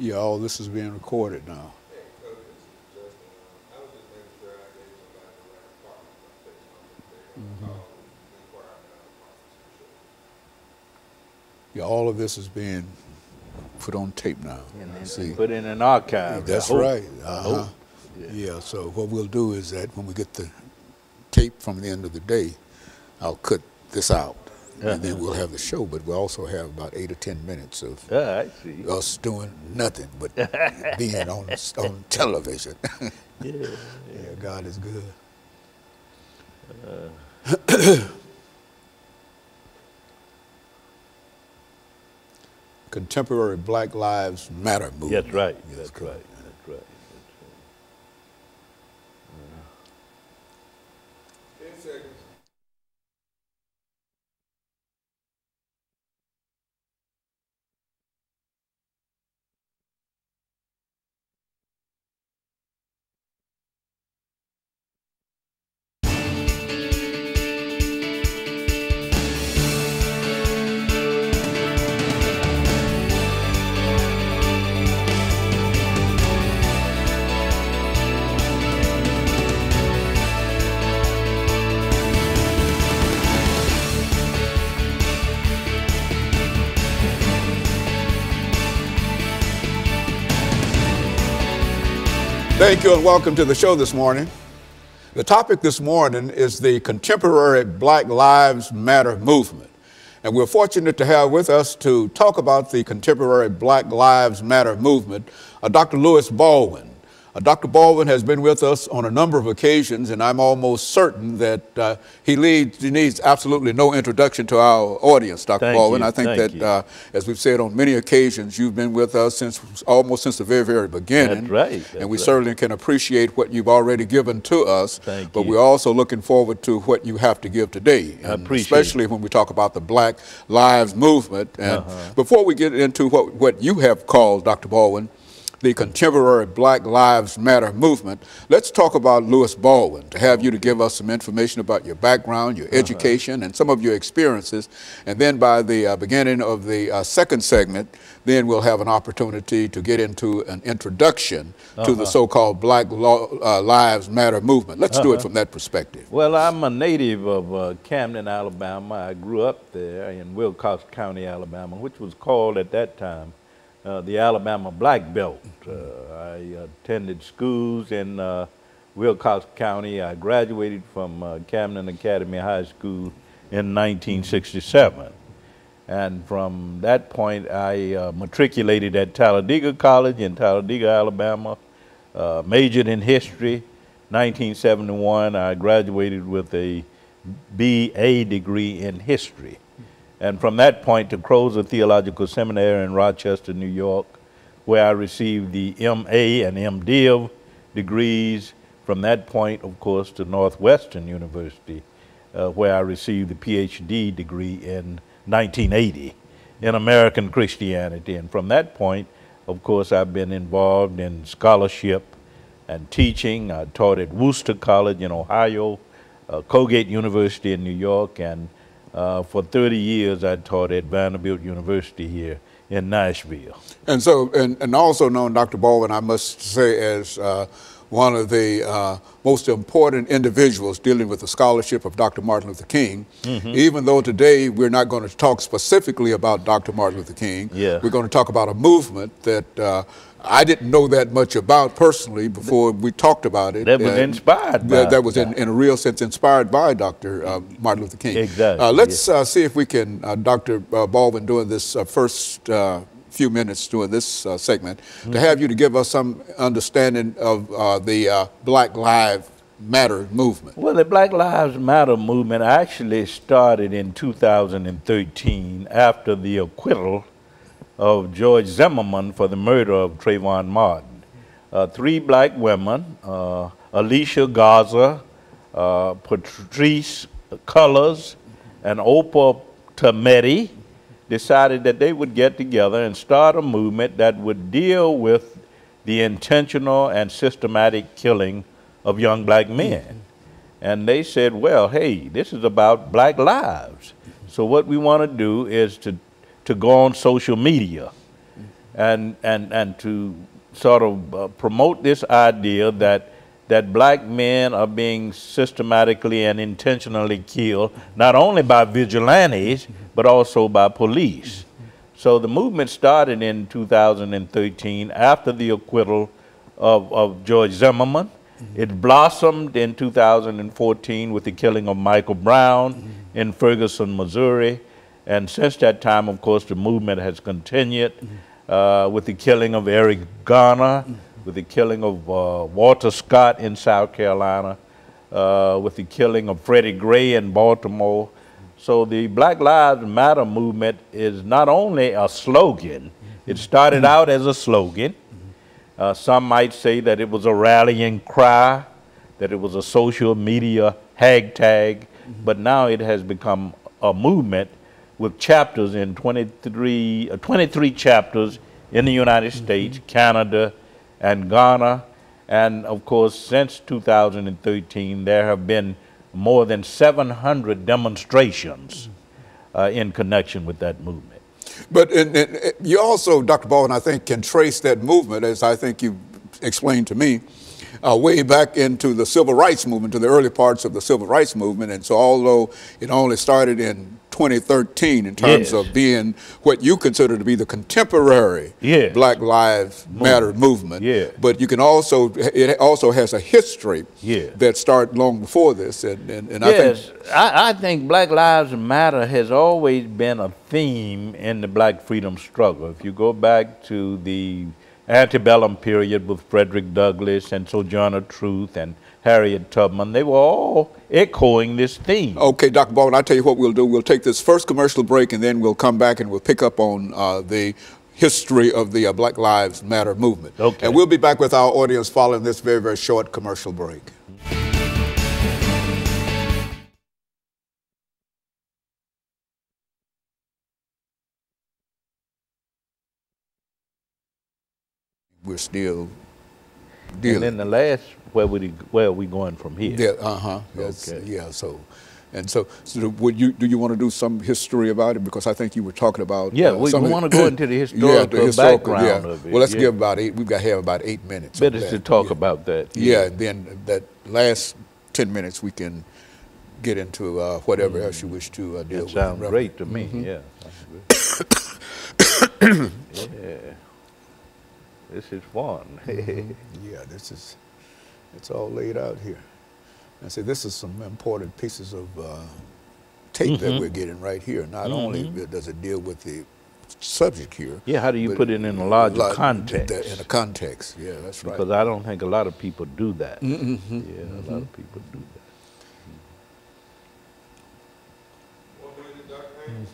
Yeah, all this is being recorded now. Yeah, all of this is being put on tape now. And put in an archive. That's right. Yeah, so what we'll do is that when we get the tape from the end of the day, I'll cut this out. And then we'll have the show, but we'll also have about 8 or 10 minutes of us doing nothing but being on television. Yeah, God is good. Contemporary Black Lives Matter movement. That's right. Yes, That's right. That's right. 10 seconds. Thank you and welcome to the show this morning. The topic this morning is the contemporary Black Lives Matter movement. And we're fortunate to have with us to talk about the contemporary Black Lives Matter movement, Dr. LBaldwin. Dr. Baldwin has been with us on a number of occasions, and I'm almost certain that he needs absolutely no introduction to our audience, Dr. Baldwin. I think that, as we've said on many occasions, you've been with us almost since the very, very beginning. That's right. And we certainly can appreciate what you've already given to us. But we're also looking forward to what you have to give today, and especially when we talk about the Black Lives Movement. And before we get into what you have called, Dr. Baldwin, the contemporary Black Lives Matter movement, let's talk about LBaldwin, to have you to give us some information about your background, your education, and some of your experiences. And then by the beginning of the second segment, then we'll have an opportunity to get into an introduction to the so-called Black Lives Matter movement. Let's do it from that perspective. Well, I'm a native of Camden, Alabama. I grew up there in Wilcox County, Alabama, which was called at that time the Alabama Black Belt. I attended schools in Wilcox County. I graduated from Camden Academy High School in 1967. And from that point, I matriculated at Talladega College in Talladega, Alabama, majored in history. 1971, I graduated with a BA degree in history. And from that point to Crozer Theological Seminary in Rochester, New York, where I received the MA and MDiv degrees. From that point, of course, to Northwestern University, where I received the PhD degree in 1980 in American Christianity. And from that point, of course, I've been involved in scholarship and teaching. I taught at Worcester College in Ohio, Colgate University in New York, and for 30 years, I taught at Vanderbilt University here in Nashville. And so, and also known, Dr. Baldwin, I must say, as one of the most important individuals dealing with the scholarship of Dr. Martin Luther King. Even though today we're not going to talk specifically about Dr. Martin Luther King, we're going to talk about a movement that I didn't know that much about personally before we talked about it. That was inspired by. That was in a real sense inspired by Dr. Martin Luther King. Exactly. Let's see if we can, Dr. Baldwin, during this first few minutes during this segment, to have you to give us some understanding of the Black Lives Matter movement. Well, the Black Lives Matter movement actually started in 2013 after the acquittal of George Zimmerman for the murder of Trayvon Martin. 3 black women, Alicia Garza, Patrice Cullors, and Oprah Tometi, decided that they would get together and start a movement that would deal with the intentional and systematic killing of young black men. And they said, well, hey, this is about black lives. So what we want to do is to go on social media and to sort of promote this idea that black men are being systematically and intentionally killed, not only by vigilantes, but also by police. So the movement started in 2013 after the acquittal of George Zimmerman. It blossomed in 2014 with the killing of Michael Brown in Ferguson, Missouri. And since that time, of course, the movement has continued with the killing of Eric Garner, with the killing of Walter Scott in South Carolina, with the killing of Freddie Gray in Baltimore. So the Black Lives Matter movement is not only a slogan, it started out as a slogan. Some might say that it was a rallying cry, that it was a social media hashtag, but now it has become a movement with chapters in 23 chapters in the United States, Canada, and Ghana. And of course, since 2013, there have been more than 700 demonstrations in connection with that movement. But you also, Dr. Baldwin, I think, can trace that movement, as I think you explained to me, way back into the civil rights movement, to the early parts of the civil rights movement. And so although it only started in 2013 in terms of being what you consider to be the contemporary Black Lives Matter movement, but you can also, it also has a history that started long before this. And I think Black Lives Matter has always been a theme in the black freedom struggle. If you go back to the antebellum period with Frederick Douglass and Sojourner Truth and Harriet Tubman, they were all echoing this theme. Okay, Dr. Baldwin, I'll tell you what we'll do. We'll take this first commercial break, and then we'll come back and we'll pick up on the history of the Black Lives Matter movement. Okay. And we'll be back with our audience following this very, very short commercial break. We're still dealing. And then the last, where are we going from here? Yeah, okay. Yeah, so would you, do you want to do some history about it? Because I think you were talking about... Yeah, we want to go into the historical background of it. Well, let's give about we've got to have about 8 minutes. Better to talk about that. Yeah, and then that last 10 minutes we can get into whatever else you wish to deal with. Sounds great to me, yeah. Yeah. This is fun. Yeah, it's all laid out here. And see, this is some important pieces of tape that we're getting right here. Not only does it deal with the subject here. Yeah, how do you put it in a larger context? In a context, yeah, that's right. Because I don't think a lot of people do that. Yeah, a lot of people do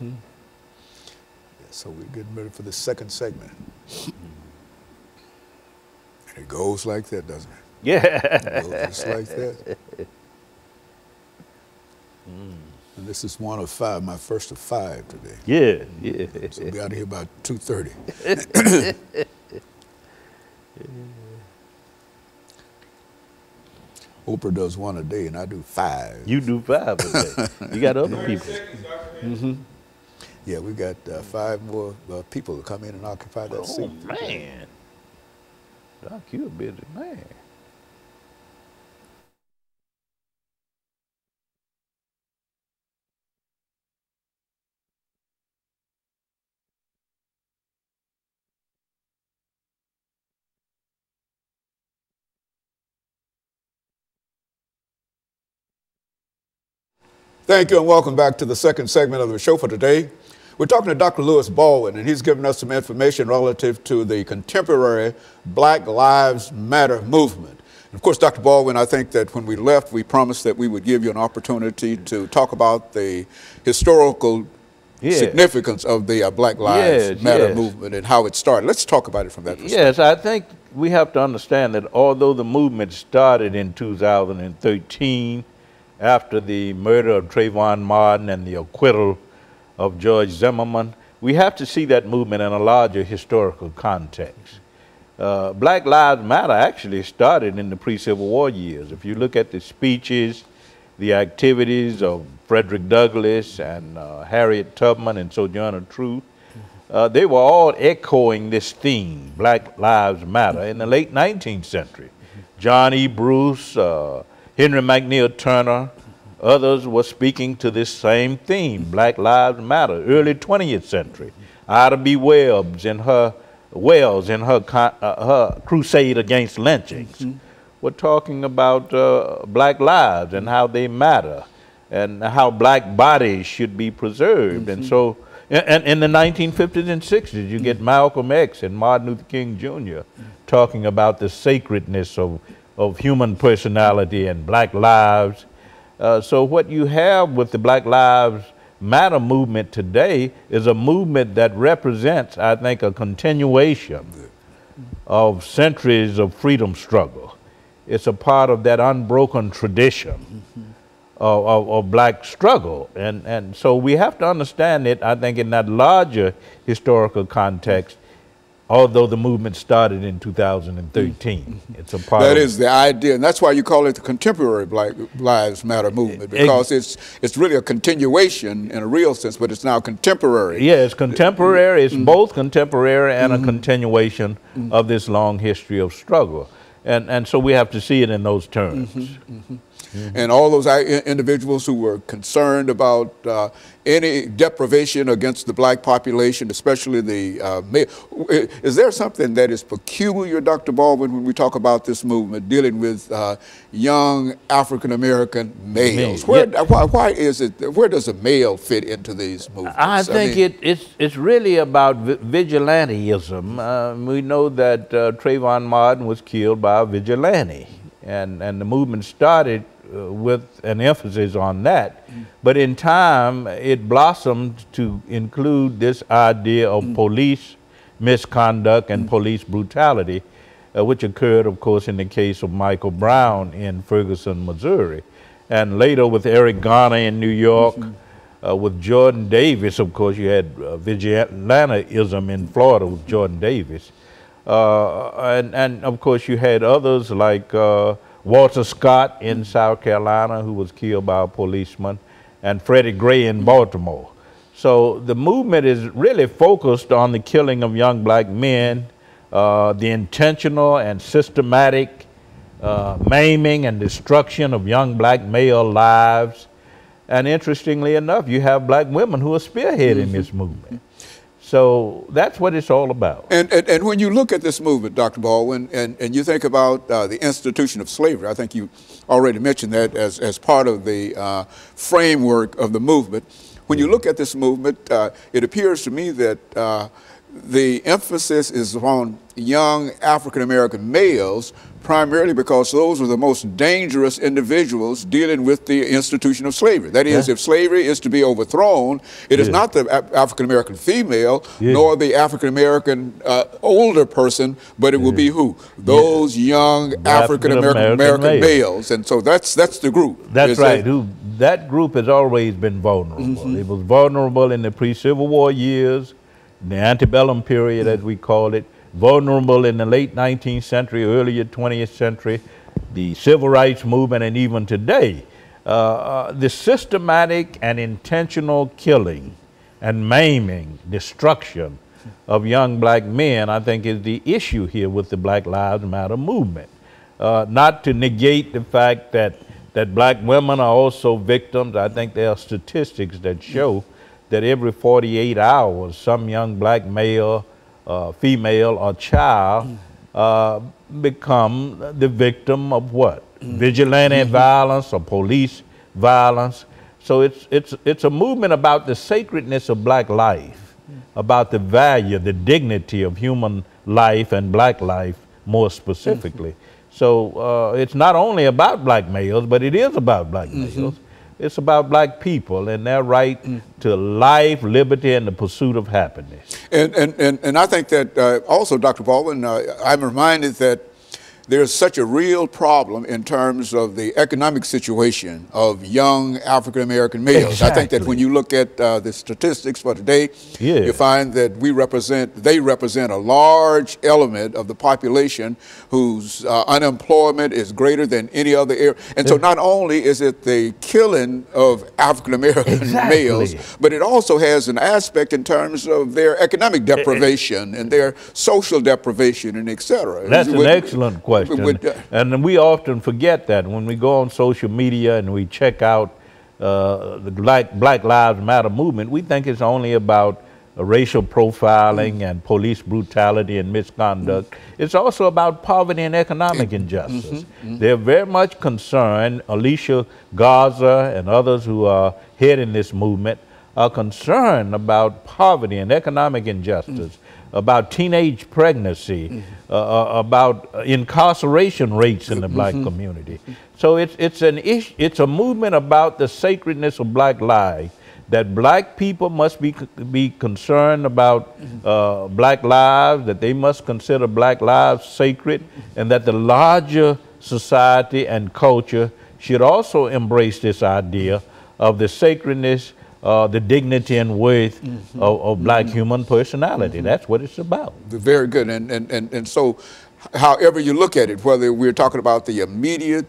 that. Yeah, so we're getting ready for the second segment. It goes like that, doesn't it? Yeah. It goes just like that. And this is one of 5, my first of 5 today. Yeah. So we'll be out of here about 2:30. Oprah does 1 a day, and I do 5. You do 5 a day. You got other people. Yeah, we got 5 more people to come in and occupy that seat. Oh, man. Doc, you a busy man. Thank you and welcome back to the second segment of the show for today. We're talking to Dr. LBaldwin, and he's given us some information relative to the contemporary Black Lives Matter movement. And of course, Dr. Baldwin, I think that when we left, we promised that we would give you an opportunity to talk about the historical significance of the Black Lives Matter movement and how it started. Let's talk about it from that perspective. Yes, I think we have to understand that although the movement started in 2013, after the murder of Trayvon Martin and the acquittal of George Zimmerman, we have to see that movement in a larger historical context. Black Lives Matter actually started in the pre-Civil War years. If you look at the speeches, the activities of Frederick Douglass and Harriet Tubman and Sojourner Truth, they were all echoing this theme, Black Lives Matter, in the late 19th century. John E. Bruce, Henry McNeil Turner, others were speaking to this same theme, Black Lives Matter, early 20th century. Ida B. Wells in her crusade against lynchings. We're talking about black lives and how they matter and how black bodies should be preserved. And so in the 1950s and 60s, you get Malcolm X and Martin Luther King Jr. talking about the sacredness of human personality and black lives. So what you have with the Black Lives Matter movement today is a movement that represents, I think, a continuation of centuries of freedom struggle. It's a part of that unbroken tradition of black struggle. And so we have to understand it, I think, in that larger historical context, although the movement started in 2013. It's a part that is the idea, and that's why you call it the contemporary Black Lives Matter movement, because it's really a continuation in a real sense, but it's now contemporary. Yeah, it's contemporary. It's both contemporary and a continuation of this long history of struggle. And so we have to see it in those terms. And all those individuals who were concerned about any deprivation against the black population, especially the male. Is there something that is peculiar, Dr. Baldwin, when we talk about this movement dealing with young African-American males? Why is it, where does a male fit into these movements? I think it's really about vigilanteism. We know that Trayvon Martin was killed by a vigilante, and the movement started with an emphasis on that. But in time, it blossomed to include this idea of police misconduct and police brutality, which occurred, of course, in the case of Michael Brown in Ferguson, Missouri. And later with Eric Garner in New York, with Jordan Davis, of course, you had vigilanteism in Florida with Jordan Davis. And of course, you had others like Walter Scott in South Carolina, who was killed by a policeman, and Freddie Gray in Baltimore. So the movement is really focused on the killing of young black men, the intentional and systematic maiming and destruction of young black male lives. And interestingly enough, you have black women who are spearheading this movement. So that's what it's all about. And when you look at this movement, Dr. Baldwin, and you think about the institution of slavery, I think you already mentioned that as part of the framework of the movement. When you look at this movement, it appears to me that the emphasis is on young African-American males, primarily because those are the most dangerous individuals dealing with the institution of slavery. That is, if slavery is to be overthrown, it is not the African-American female, nor the African-American older person, but it will be who? Those young African-American males. And so that's the group. That's right. That group has always been vulnerable. It was vulnerable in the pre-Civil War years, the antebellum period, as we call it, vulnerable in the late 19th century, earlier 20th century, the civil rights movement, and even today. The systematic and intentional killing and maiming, destruction of young black men, I think, is the issue here with the Black Lives Matter movement. Not to negate the fact that black women are also victims. I think there are statistics that show that every 48 hours, some young black male, female, or child become the victim of what? Vigilante violence or police violence. So it's a movement about the sacredness of black life, about the value, the dignity of human life and black life more specifically. So it's not only about black males, but it is about black males. It's about black people and their right to life, liberty, and the pursuit of happiness. And I think that also, Dr. Baldwin, I'm reminded that there's such a real problem in terms of the economic situation of young African American males. Exactly. I think that when you look at the statistics for today, you find that they represent a large element of the population whose unemployment is greater than any other area. And so not only is it the killing of African American males, but it also has an aspect in terms of their economic deprivation and their social deprivation and et cetera. That's an excellent question. And we often forget that when we go on social media and we check out the Black Lives Matter movement, we think it's only about racial profiling and police brutality and misconduct. It's also about poverty and economic injustice. They're very much concerned. Alicia Garza and others who are heading this movement are concerned about poverty and economic injustice, about teenage pregnancy, about incarceration rates in the black community. So it's a movement about the sacredness of black life, that black people must be concerned about black lives, that they must consider black lives sacred, and that the larger society and culture should also embrace this idea of the sacredness, the dignity and worth of black human personality. That's what it's about. Very good. And so however you look at it, whether we're talking about the immediate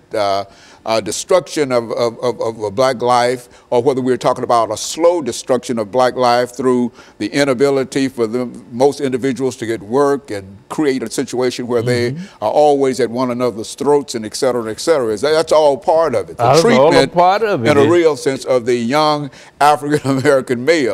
destruction of black life, or whether we're talking about a slow destruction of black life through the inability for most individuals to get work and create a situation where they are always at one another's throats and et cetera, that's all part of it. The treatment, all a part of it, in a real sense, of the young African American male.